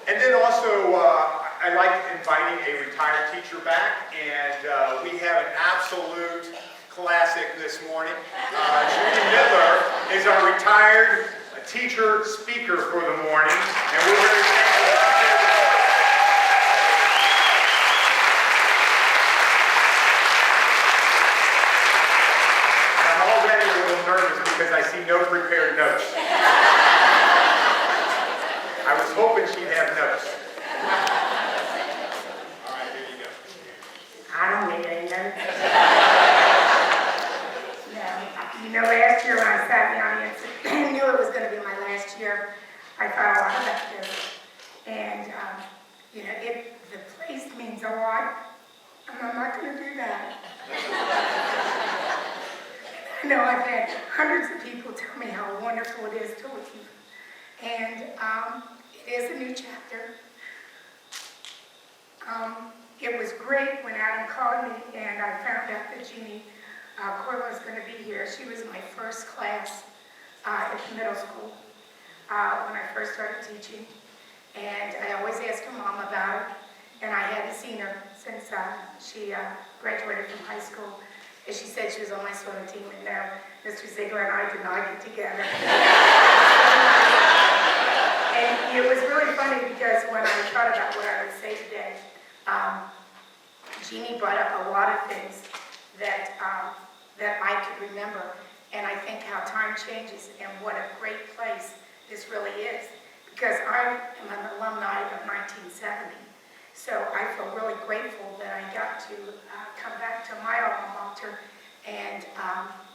And then also, I like inviting a retired teacher back, and we have an absolute classic this morning. Judy Middeler is our retired teacher speaker for the morning, and we're very thankful. I'm already a little nervous because I see no prepared notes. I was hoping she'd have notes. All right, here you go. I don't need any notes. No, you know, last year when I sat in the audience, I knew it was going to be my last year. I thought a lot about this. And, you know, the place means a lot, and I'm not going to do that. I know I've had hundreds of people tell me how wonderful it is to leave. And it is a new chapter. It was great when Adam called me and I found out that Jeannie Corwin was going to be here. She was my first class at the middle school when I first started teaching. And I always asked her mom about her. And I hadn't seen her since she graduated from high school. And she said she was on my swimming team, and now Mr. Ziegler and I did not get together. And it was really funny because when I thought about what I would say today, Jeannie brought up a lot of things that I could remember, and I think how time changes and what a great place this really is. Because I am an alumni of 1970, so I feel really grateful that I got to come back to my alma mater, and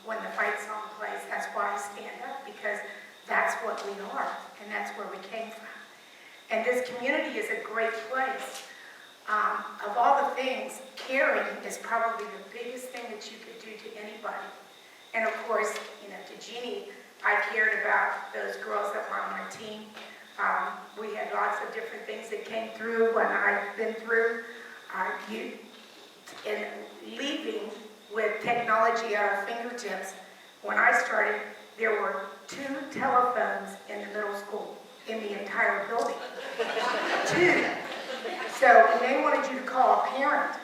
when the fight song plays, that's why I stand up, because that's what we are, and that's where we came from. And this community is a great place. Of all the things, caring is probably the biggest thing that you could do to anybody. And of course, you know, to Jeannie, I cared about those girls that were on my team. We had lots of different things that came through when I've been through. And leaving with technology at our fingertips, when I started, there were 2 telephones in the middle school, in the entire building. 2. So when they wanted you to call a parent,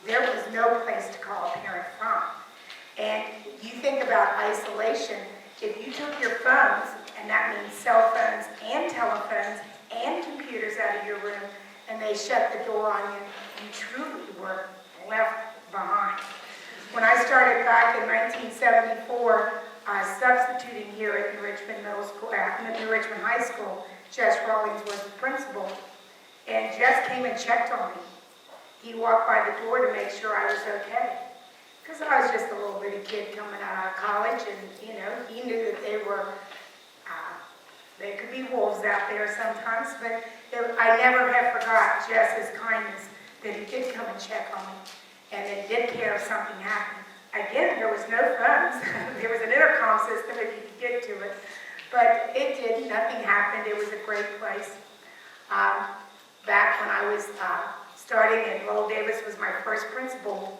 there was no place to call a parent from. And you think about isolation, if you took your phones, and that means cell phones and telephones and computers out of your room, and they shut the door on you, you truly were left behind. When I started back in 1974, substituting here at New Richmond Middle School, New Richmond High School, Jess Rawlings was the principal, and Jess came and checked on me. He walked by the door to make sure I was okay, because I was just a little bitty kid coming out of college, and you know, he knew that they could be wolves out there sometimes, but I never have forgot Jess's kindness, that he did come and check on me, and they did care if something happened. Again, there was no phones. There was an intercom system if you could get to it, but it did. Nothing happened. It was a great place. Back when I was starting, and Lowell Davis was my first principal,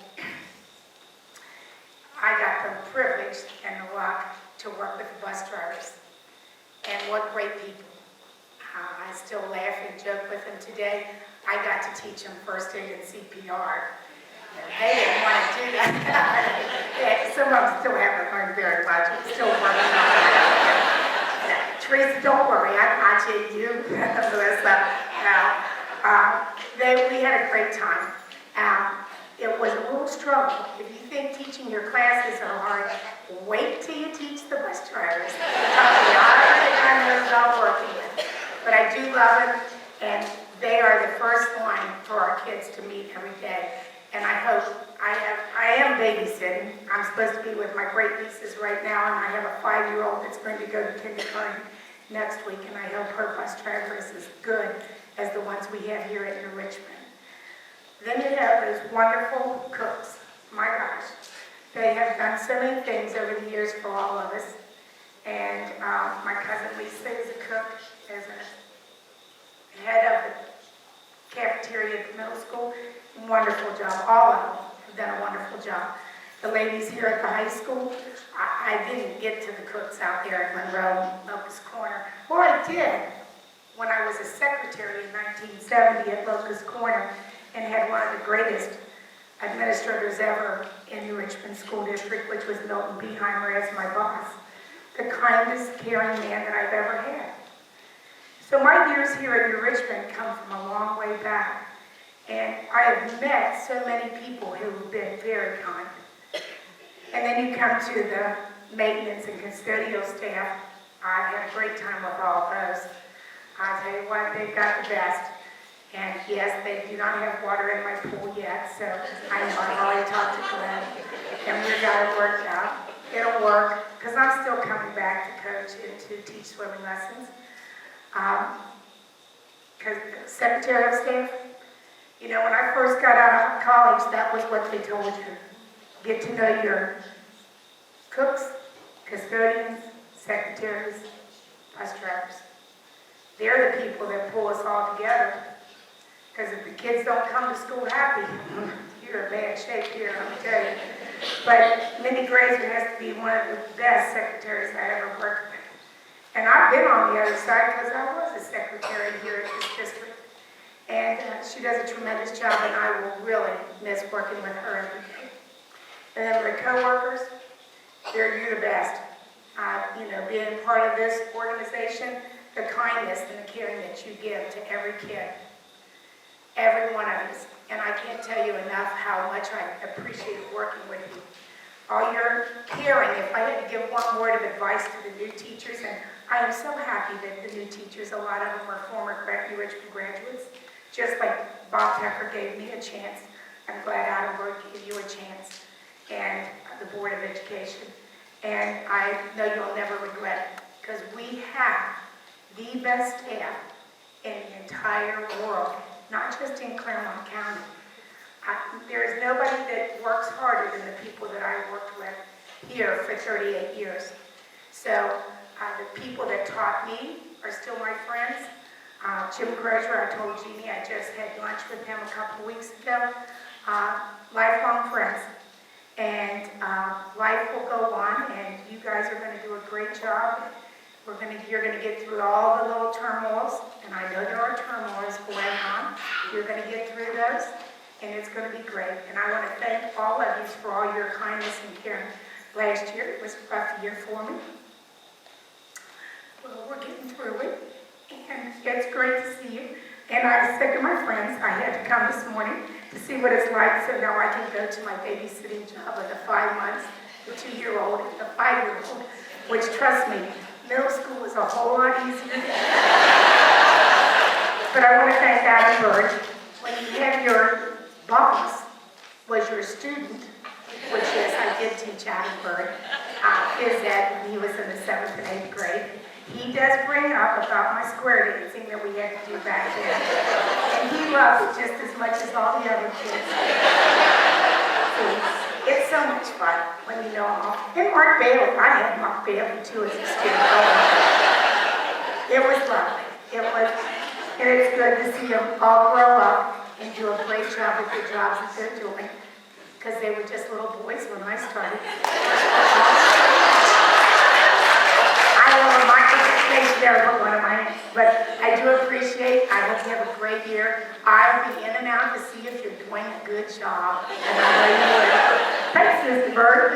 I got the privilege and the luck to work with the bus drivers. And what great people. I still laugh and joke with them today. I got to teach them first aid and CPR. And they didn't want to do that. Some of them still haven't learned very much. I'm still working on that. Teresa, don't worry. I'm watching you, Melissa. We had a great time. It was a little struggle. If you think teaching your classes are hard, wait till you teach the bus drivers. I know about working with. But I do love them, and they are the first line for our kids to meet every day. And I hope, I am babysitting. I'm supposed to be with my great nieces right now, and I have a 5-year-old that's going to go to kindergarten next week, and I hope her bus driver is as good as the ones we have here at New Richmond. Then you have those wonderful cooks. My gosh, they have done so many things over the years for all of us. And my cousin Lisa is a cook, as a head of the cafeteria at the middle school. Wonderful job. All of them have done a wonderful job. The ladies here at the high school, I didn't get to the cooks out there at Monroe, Locust Corner. Or I did when I was a secretary in 1970 at Locust Corner and had one of the greatest administrators ever in the Richmond School District, which was Milton Beheimer as my boss. The kindest, caring man that I've ever had. So my years here at New Richmond come from a long way back. And I have met so many people who have been very kind. And then you come to the maintenance and custodial staff. I had a great time with all of those. I'll tell you what, they've got the best. And yes, they do not have water in my pool yet, so I've already talked to Glenn, and we've got it worked out. It'll work, because I'm still coming back to coach and to teach swimming lessons. Because Secretary of Staff, you know, when I first got out of college, that was what they told you. Get to know your cooks, custodians, secretaries, bus drivers. They're the people that pull us all together. Because if the kids don't come to school happy, you're in bad shape here, let me tell you. But Mindy Grazer has to be one of the best secretaries I ever worked with. And I've been on the other side because I was a secretary here at this district. And she does a tremendous job, and I will really miss working with her every day. And then the co-workers, you're the best. You know, being part of this organization, the kindness and the caring that you give to every kid. Every one of us. And I can't tell you enough how much I appreciate working with you. All your caring. If I had to give one word of advice to the new teachers, and I am so happy that the new teachers, a lot of them are former New Richmond graduates, just like Bob Tucker gave me a chance. I'm glad Adamberg gave you a chance, and the Board of Education. And I know you'll never regret it, because we have the best staff in the entire world. Not just in Claremont County. There is nobody that works harder than the people that I worked with here for 38 years. So the people that taught me are still my friends. Jim Crozier, I told Jeannie, I just had lunch with him a couple weeks ago. Lifelong friends. And life will go on, and you guys are going to do a great job. You're going to get through all the little turmoils, and I know there are turmoils going on. You're going to get through those, and it's going to be great. And I want to thank all of you for all your kindness and caring. Last year, it was a rough year for me. Well, we're getting through it, and it's great to see you. And I said to my friends, I had to come this morning to see what it's like, so now I can go to my babysitting job with the 5 months, the 2-year-old, and the 5-year-old, which, trust me, middle school is a whole lot easier. But I want to thank Adamberg. When you had your boss was your student, which is, I did teach Adamberg, is that when he was in the 7th and 8th grade, he does bring up about my square dancing that we had to do back then. And he loves it just as much as all the other kids. It's so much fun when you know them all. And Mark Bailey, I had Mark Bailey too as a student. It was lovely. And it's good to see them all grow up and do a great job with the jobs that they're doing, because they were just little boys when I started. I don't know my education there, but I do appreciate. I hope you have a great year. I'll be in and out to see if you're doing a good job, and I know you will. Thanks, Mr. Bird.